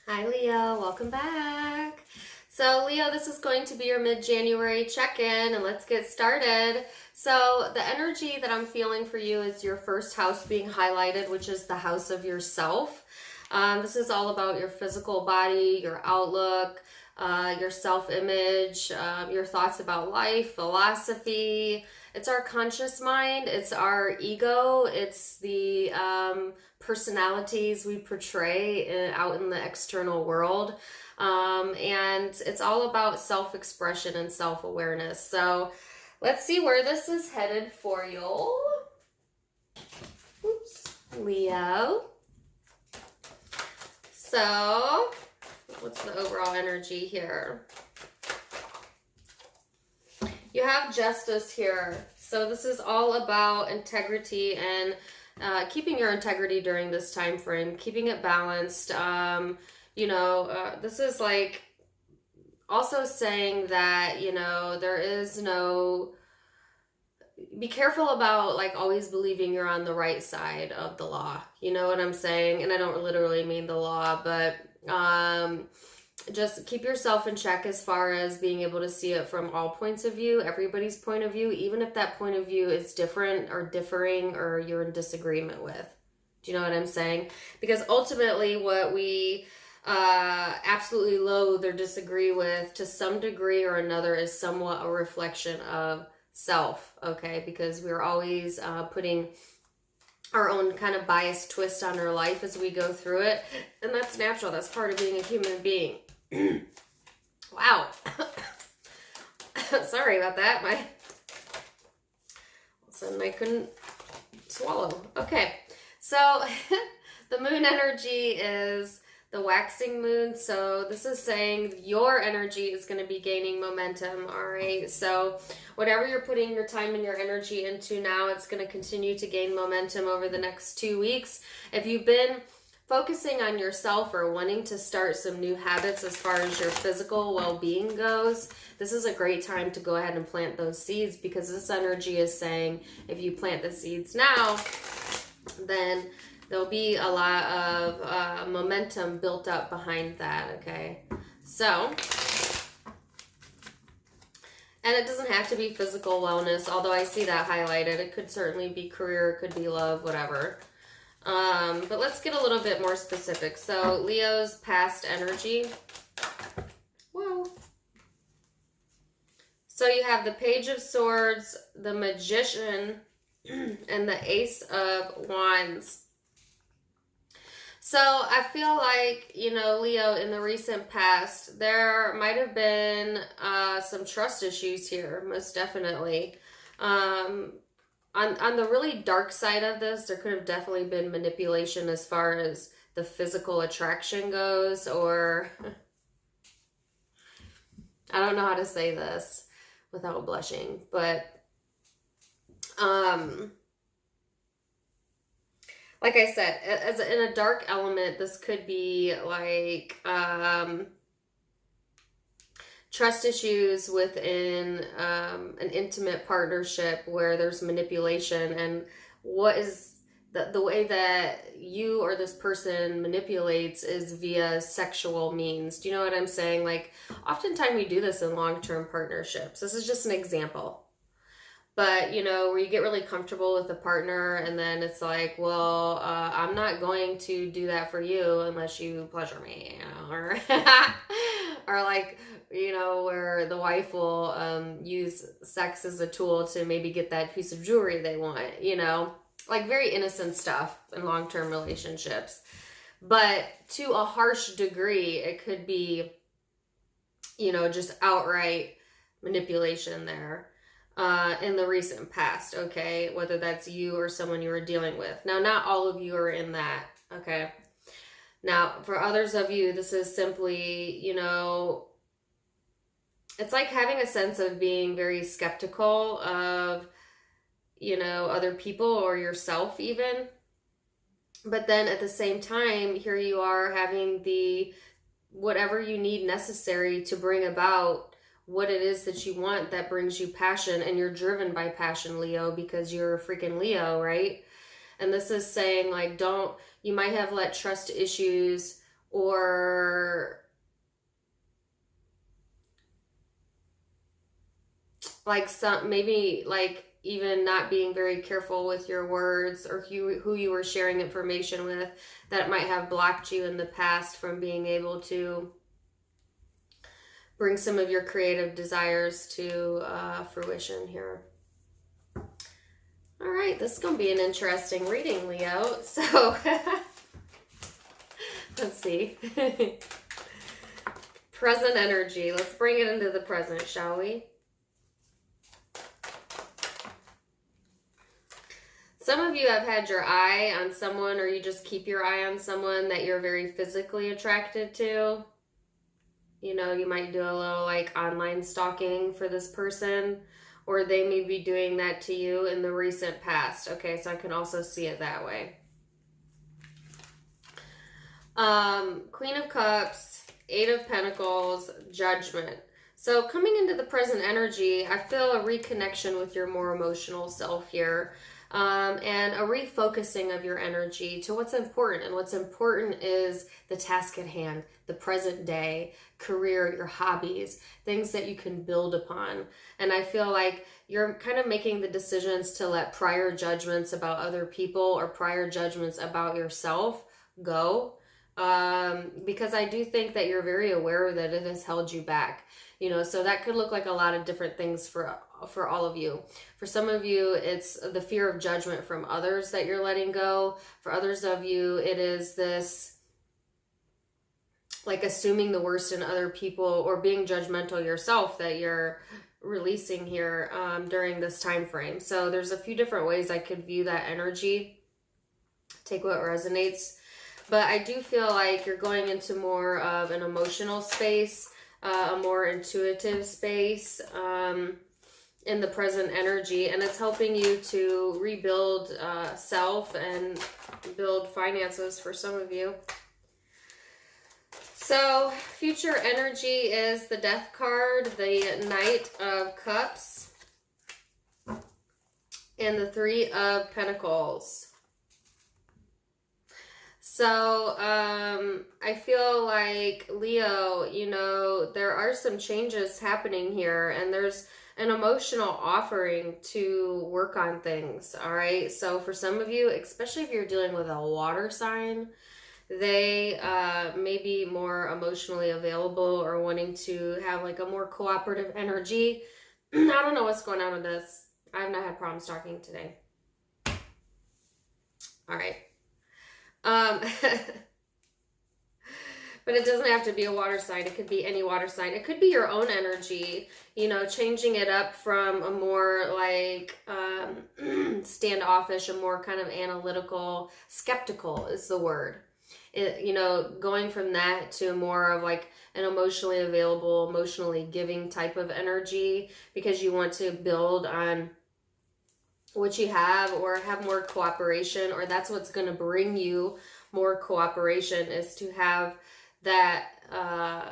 Hi Leo, welcome back. So Leo, this is going to be your mid-January check-in and let's get started. So the energy that I'm feeling for you is your first house being highlighted, which is the house of yourself. This is all about your physical body, your outlook, your self-image, your thoughts about life, philosophy. It's our conscious mind, it's our ego, it's the personalities we portray out in the external world. And it's all about self-expression and self-awareness. So let's see where this is headed for you. Oops, Leo. So, what's the overall energy here? You have Justice here. So this is all about integrity and keeping your integrity during this time frame, keeping it balanced. This is like also saying that, there is no, be careful about like always believing you're on the right side of the law. You know what I'm saying? And I don't literally mean the law, but just keep yourself in check as far as being able to see it from all points of view, everybody's point of view, even if that point of view is different or differing or you're in disagreement with. Do you know what I'm saying? Because ultimately what we absolutely loathe or disagree with to some degree or another is somewhat a reflection of self, okay? Because we're always putting our own kind of biased twist on our life as we go through it. And that's natural. That's part of being a human being. Wow. Sorry about that. All of a sudden I couldn't swallow. Okay. So the moon energy is the waxing moon. So this is saying your energy is going to be gaining momentum. All right. So whatever you're putting your time and your energy into now, it's going to continue to gain momentum over the next 2 weeks. If you've been focusing on yourself or wanting to start some new habits as far as your physical well-being goes, this is a great time to go ahead and plant those seeds, because this energy is saying if you plant the seeds now, then there'll be a lot of momentum built up behind that, okay? So, and it doesn't have to be physical wellness, although I see that highlighted. It could certainly be career, it could be love, whatever. But let's get a little bit more specific. So, Leo's past energy. Whoa. So you have the Page of Swords, the Magician, and the Ace of Wands. So I feel like, Leo, in the recent past, there might have been some trust issues here, most definitely. On the really dark side of this, there could have definitely been manipulation as far as the physical attraction goes, or I don't know how to say this without blushing, but like I said, as in a dark element, this could be like trust issues within an intimate partnership where there's manipulation, and what is the way that you or this person manipulates is via sexual means. Do you know what I'm saying? Like, oftentimes we do this in long-term partnerships. This is just an example. But, where you get really comfortable with a partner and then it's like, well, I'm not going to do that for you unless you pleasure me, or, or like, where the wife will use sex as a tool to maybe get that piece of jewelry they want, like very innocent stuff in long-term relationships. But to a harsh degree, it could be, just outright manipulation there. In the recent past, okay? Whether that's you or someone you were dealing with. Now, not all of you are in that, okay? Now, for others of you, this is simply, it's like having a sense of being very skeptical of, other people or yourself even. But then at the same time, here you are having the whatever you need necessary to bring about what it is that you want that brings you passion, and you're driven by passion, Leo, because you're a freaking Leo, right? And this is saying, like, you might have let trust issues or like some, maybe like even not being very careful with your words, or who you were sharing information with, that might have blocked you in the past from being able to bring some of your creative desires to fruition here. All right, this is going to be an interesting reading, Leo. So, let's see. Present energy. Let's bring it into the present, shall we? Some of you have had your eye on someone, or you just keep your eye on someone that you're very physically attracted to. You know, you might do a little like online stalking for this person, or they may be doing that to you in the recent past. Okay, so I can also see it that way. Queen of Cups, Eight of Pentacles, Judgment. So coming into the present energy, I feel a reconnection with your more emotional self here. And a refocusing of your energy to what's important. And what's important is the task at hand, the present day, career, your hobbies, things that you can build upon. And I feel like you're kind of making the decisions to let prior judgments about other people or prior judgments about yourself go. Because I do think that you're very aware that it has held you back. You know, so that could look like a lot of different things for all of you. For some of you, it's the fear of judgment from others that you're letting go. For others of you, it is this like assuming the worst in other people or being judgmental yourself that you're releasing here during this time frame. So there's a few different ways I could view that energy. Take what resonates. But I do feel like you're going into more of an emotional space, a more intuitive space in the present energy. And it's helping you to rebuild self and build finances for some of you. So future energy is the Death card, the Knight of Cups, and the Three of Pentacles. So, I feel like, Leo, you know, there are some changes happening here, and there's an emotional offering to work on things, all right? So for some of you, especially if you're dealing with a water sign, they may be more emotionally available or wanting to have like a more cooperative energy. I don't know what's going on with this. I've not had problems talking today. All right. But it doesn't have to be a water sign. It could be any water sign. It could be your own energy, you know, changing it up from a more like standoffish, a more kind of analytical, skeptical is the word. You know, going from that to more of like an emotionally available, emotionally giving type of energy, because you want to build on what you have or have more cooperation, or that's what's going to bring you more cooperation, is to have that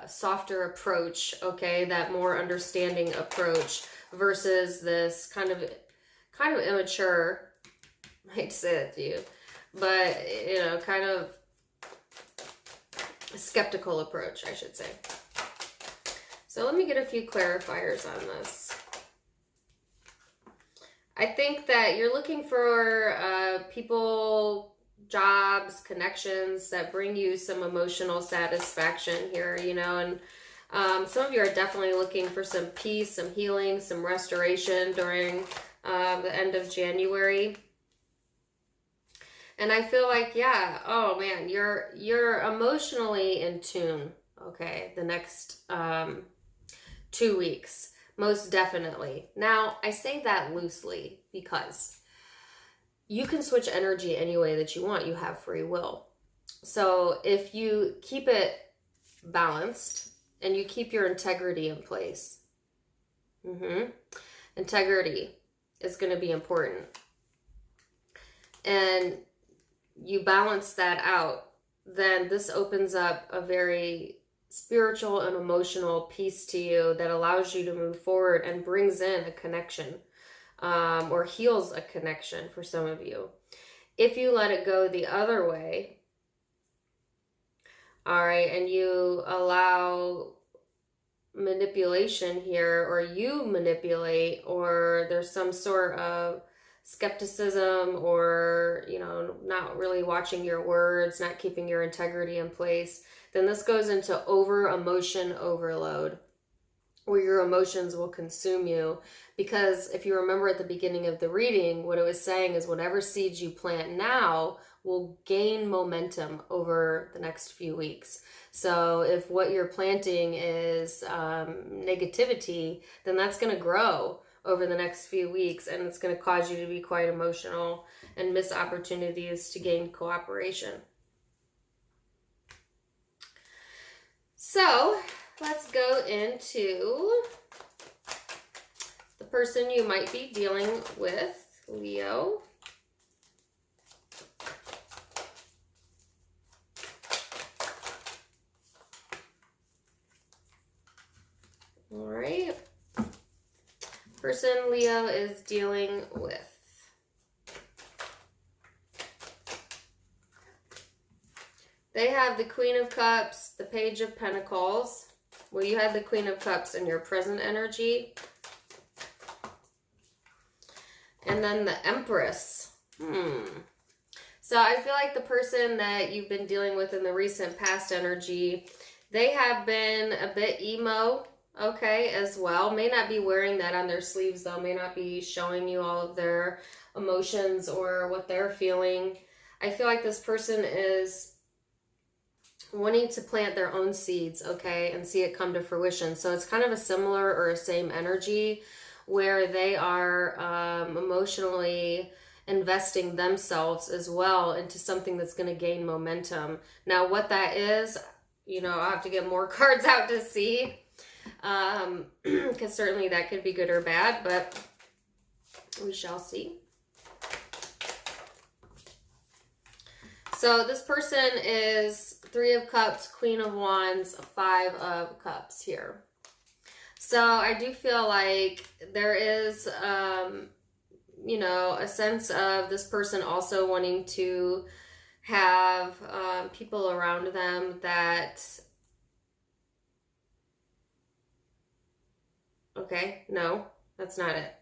softer approach, okay, that more understanding approach versus this kind of immature, I hate to say that to you, but you know, kind of skeptical approach, I should say. So let me get a few clarifiers on this. I think that you're looking for people, jobs, connections that bring you some emotional satisfaction here, you know, and some of you are definitely looking for some peace, some healing, some restoration during the end of January. And I feel like, yeah, oh man, you're emotionally in tune, okay, the next 2 weeks. Most definitely. Now, I say that loosely because you can switch energy any way that you want. You have free will. So if you keep it balanced and you keep your integrity in place, integrity is going to be important. And you balance that out, then this opens up a very spiritual and emotional piece to you that allows you to move forward and brings in a connection, or heals a connection for some of you. If you let it go the other way, All right. And you allow manipulation here, or you manipulate, or there's some sort of skepticism, or, you know, not really watching your words, not keeping your integrity in place, then this goes into over emotion overload, where your emotions will consume you. Because if you remember at the beginning of the reading, what it was saying is whatever seeds you plant now will gain momentum over the next few weeks. So if what you're planting is negativity, then that's going to grow over the next few weeks, and it's going to cause you to be quite emotional and miss opportunities to gain cooperation. So let's go into the person you might be dealing with, Leo. All right. Person Leo is dealing with. They have the Queen of Cups, the Page of Pentacles. Well, you have the Queen of Cups in your present energy. And then the Empress. So I feel like the person that you've been dealing with in the recent past energy, they have been a bit emo, okay, as well. May not be wearing that on their sleeves, though. May not be showing you all of their emotions or what they're feeling. I feel like this person is wanting to plant their own seeds, okay, and see it come to fruition. So it's kind of a similar or a same energy where they are emotionally investing themselves as well into something that's going to gain momentum. Now, what that is, you know, I'll have to get more cards out to see, because certainly that could be good or bad, but we shall see. So this person is Three of Cups, Queen of Wands, Five of Cups here. So I do feel like there is, you know, a sense of this person also wanting to have people around them that, okay, no, that's not it.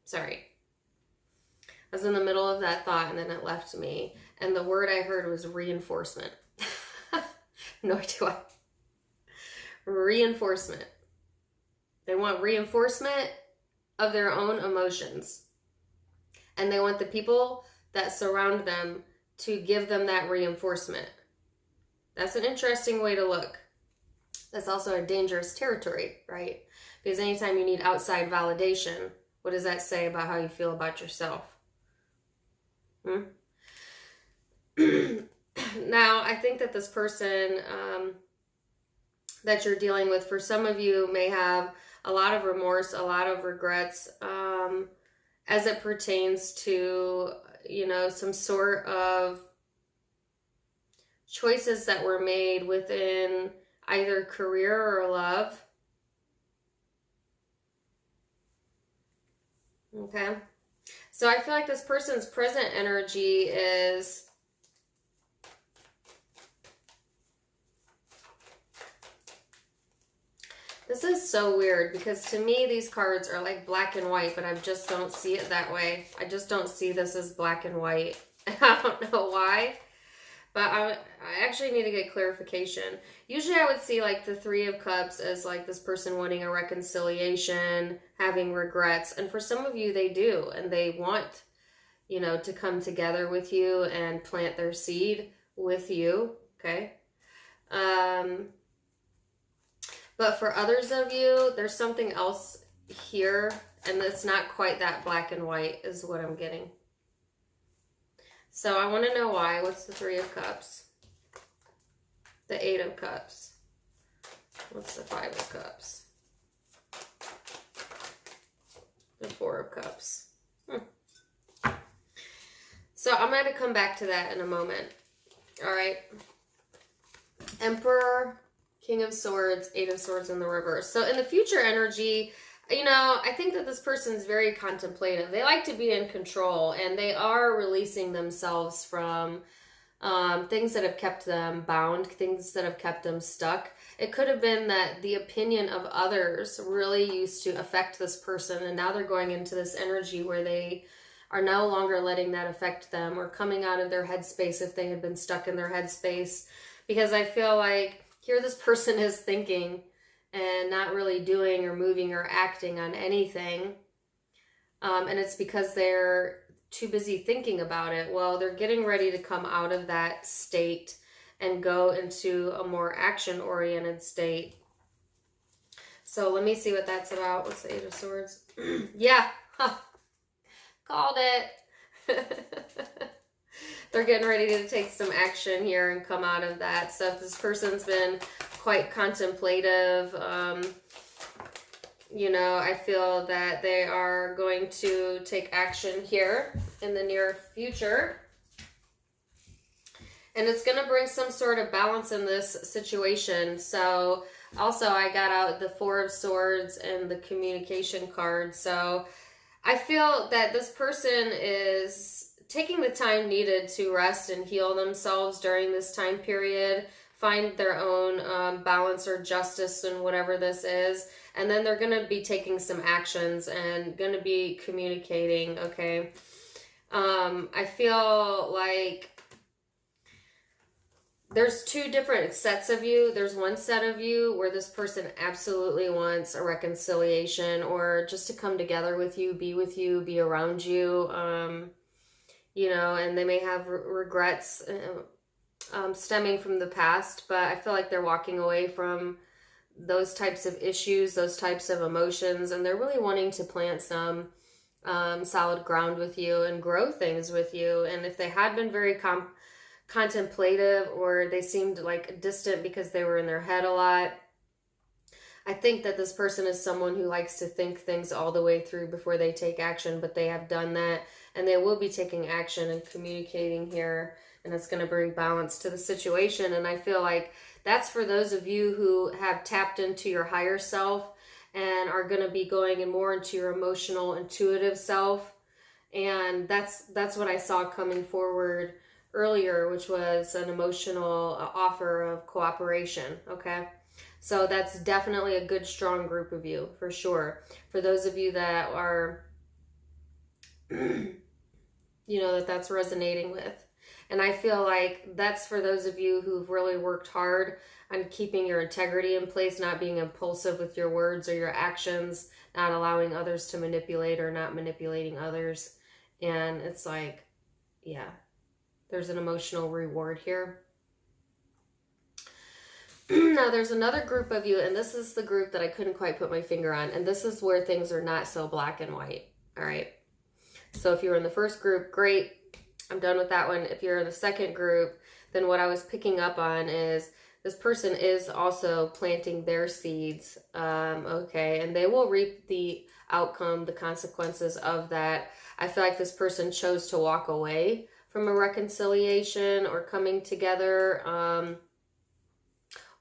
Sorry. I was in the middle of that thought and then it left me. And the word I heard was reinforcement. Nor do I. Reinforcement. They want reinforcement of their own emotions. And they want the people that surround them to give them that reinforcement. That's an interesting way to look. That's also a dangerous territory, right? Because anytime you need outside validation, what does that say about how you feel about yourself? Now, I think that this person that you're dealing with, for some of you, may have a lot of remorse, a lot of regrets as it pertains to, you know, some sort of choices that were made within either career or love. Okay. So I feel like this person's present energy is this is so weird, because to me these cards are like black and white, but I just don't see it that way. I just don't see this as black and white. I don't know why, but I actually need to get clarification. Usually I would see like the Three of Cups as like this person wanting a reconciliation, having regrets. And for some of you, they do. And they want, you know, to come together with you and plant their seed with you. Okay. But for others of you, there's something else here. And it's not quite that black and white is what I'm getting. So I want to know why. What's the Three of Cups? The Eight of Cups. What's the Five of Cups? The Four of Cups. So I'm going to come back to that in a moment. All right. Emperor, King of Swords, Eight of Swords in the reverse. So in the future energy, you know, I think that this person's very contemplative. They like to be in control, and they are releasing themselves from things that have kept them bound, things that have kept them stuck. It could have been that the opinion of others really used to affect this person, and now they're going into this energy where they are no longer letting that affect them, or coming out of their headspace if they had been stuck in their headspace. Because I feel like here this person is thinking and not really doing or moving or acting on anything. And it's because they're too busy thinking about it. Well, they're getting ready to come out of that state and go into a more action-oriented state. So let me see what that's about. What's the Eight of Swords? Yeah, called it. They're getting ready to take some action here and come out of that. So if this person's been quite contemplative, you know, I feel that they are going to take action here in the near future. And it's going to bring some sort of balance in this situation. So also I got out the Four of Swords and the communication card. So I feel that this person is taking the time needed to rest and heal themselves during this time period, find their own balance or justice in whatever this is. And then they're going to be taking some actions and going to be communicating, okay? I feel like there's two different sets of you. There's one set of you where this person absolutely wants a reconciliation, or just to come together with you, be around you, you know, and they may have regrets stemming from the past, but I feel like they're walking away from those types of issues, those types of emotions, and they're really wanting to plant some solid ground with you and grow things with you. And if they had been very contemplative, or they seemed like distant because they were in their head a lot, I think that this person is someone who likes to think things all the way through before they take action, but they have done that, and they will be taking action and communicating here, and it's going to bring balance to the situation. And I feel like that's for those of you who have tapped into your higher self and are going to be going in more into your emotional, intuitive self. And that's what I saw coming forward earlier, which was an emotional offer of cooperation, okay? So that's definitely a good, strong group of you, for sure. For those of you that are, you know, that's resonating with. And I feel like that's for those of you who've really worked hard on keeping your integrity in place, not being impulsive with your words or your actions, not allowing others to manipulate or not manipulating others. And it's like, yeah, there's an emotional reward here. Now there's another group of you, and this is the group that I couldn't quite put my finger on, and this is where things are not so black and white. All right. So if you were in the first group, great. I'm done with that one. If you're in the second group, then what I was picking up on is this person is also planting their seeds, okay, and they will reap the outcome, the consequences of that. I feel like this person chose to walk away from a reconciliation or coming together,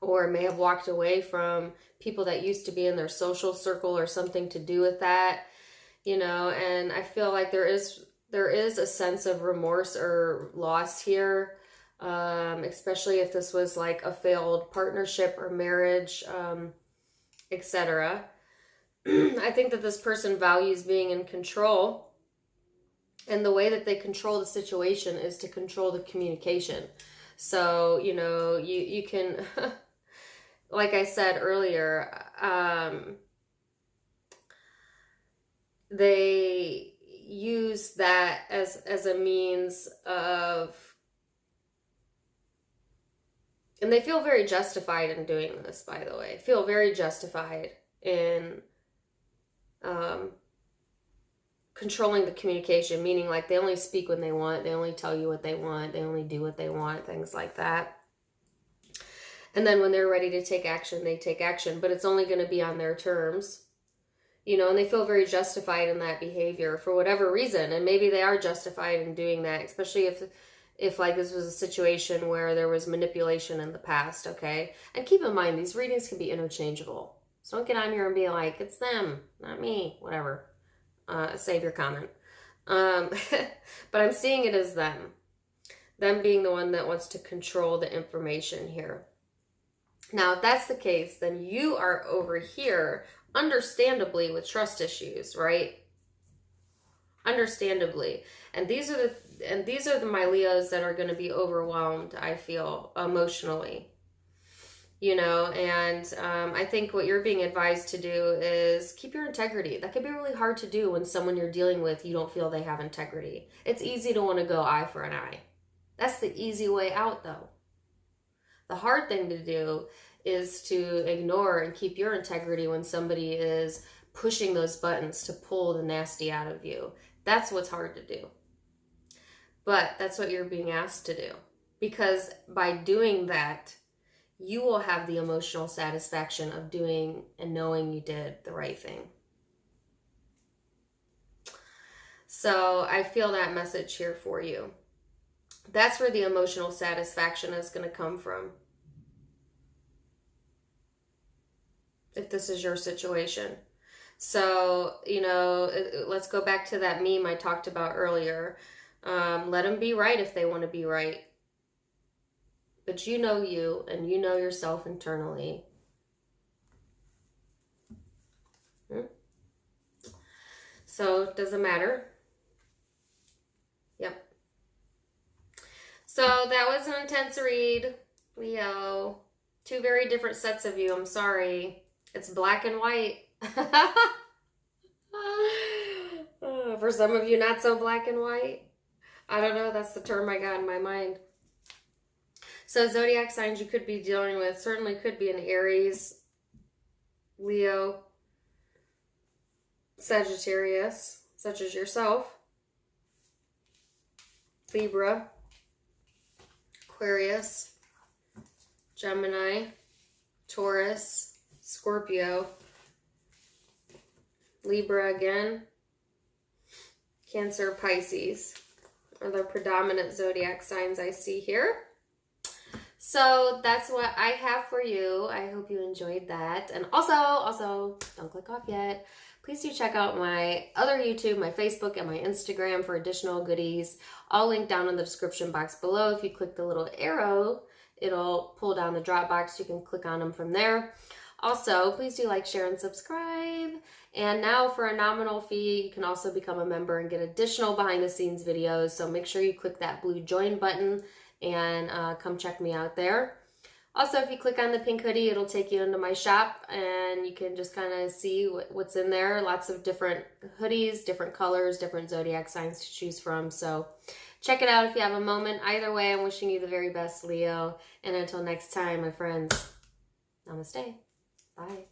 or may have walked away from people that used to be in their social circle or something to do with that, you know. And I feel like there is a sense of remorse or loss here, especially if this was like a failed partnership or marriage, etc. I think that this person values being in control, and the way that they control the situation is to control the communication. So, you know, you can, like I said earlier, they use that as a means of, and they feel very justified in doing this, by the way, feel very justified in controlling the communication, meaning like they only speak when they want, they only tell you what they want, they only do what they want, things like that. And then when they're ready to take action, they take action, but it's only going to be on their terms. You know, and they feel very justified in that behavior for whatever reason. And maybe they are justified in doing that, especially if like this was a situation where there was manipulation in the past, okay? And keep in mind, these readings can be interchangeable. So don't get on here and be like, it's them, not me, whatever. Save your comment. But I'm seeing it as them. Them being the one that wants to control the information here. Now, if that's the case, then you are over here, understandably, with trust issues, right? Understandably. And these are the my Leos that are going to be overwhelmed, I feel, emotionally. You know, and I think what you're being advised to do is keep your integrity. That can be really hard to do when someone you're dealing with, you don't feel they have integrity. It's easy to want to go eye for an eye. That's the easy way out, though. The hard thing to do is to ignore and keep your integrity when somebody is pushing those buttons to pull the nasty out of you. That's what's hard to do. But that's what you're being asked to do. Because by doing that, you will have the emotional satisfaction of doing and knowing you did the right thing. So I feel that message here for you. That's where the emotional satisfaction is going to come from. If this is your situation. So, you know, let's go back to that meme I talked about earlier. Let them be right if they want to be right. But you know you, and you know yourself internally. So, does it matter? Yep. So, that was an intense read, Leo. Two very different sets of you. I'm sorry. It's black and white. For some of you, not so black and white. I don't know. That's the term I got in my mind. So zodiac signs you could be dealing with certainly could be an Aries, Leo, Sagittarius, such as yourself, Libra, Aquarius, Gemini, Taurus, Scorpio, Libra again, Cancer, Pisces are the predominant zodiac signs I see here. So that's what I have for you. I hope you enjoyed that. And also, don't click off yet. Please do check out my other YouTube, my Facebook, and my Instagram for additional goodies. I'll link down in the description box below. If you click the little arrow, it'll pull down the drop box. You can click on them from there. Also, please do like, share, and subscribe. And now for a nominal fee, you can also become a member and get additional behind-the-scenes videos. So make sure you click that blue join button and come check me out there. Also, if you click on the pink hoodie, it'll take you into my shop and you can just kind of see what's in there. Lots of different hoodies, different colors, different zodiac signs to choose from. So check it out if you have a moment. Either way, I'm wishing you the very best, Leo. And until next time, my friends, namaste. Bye.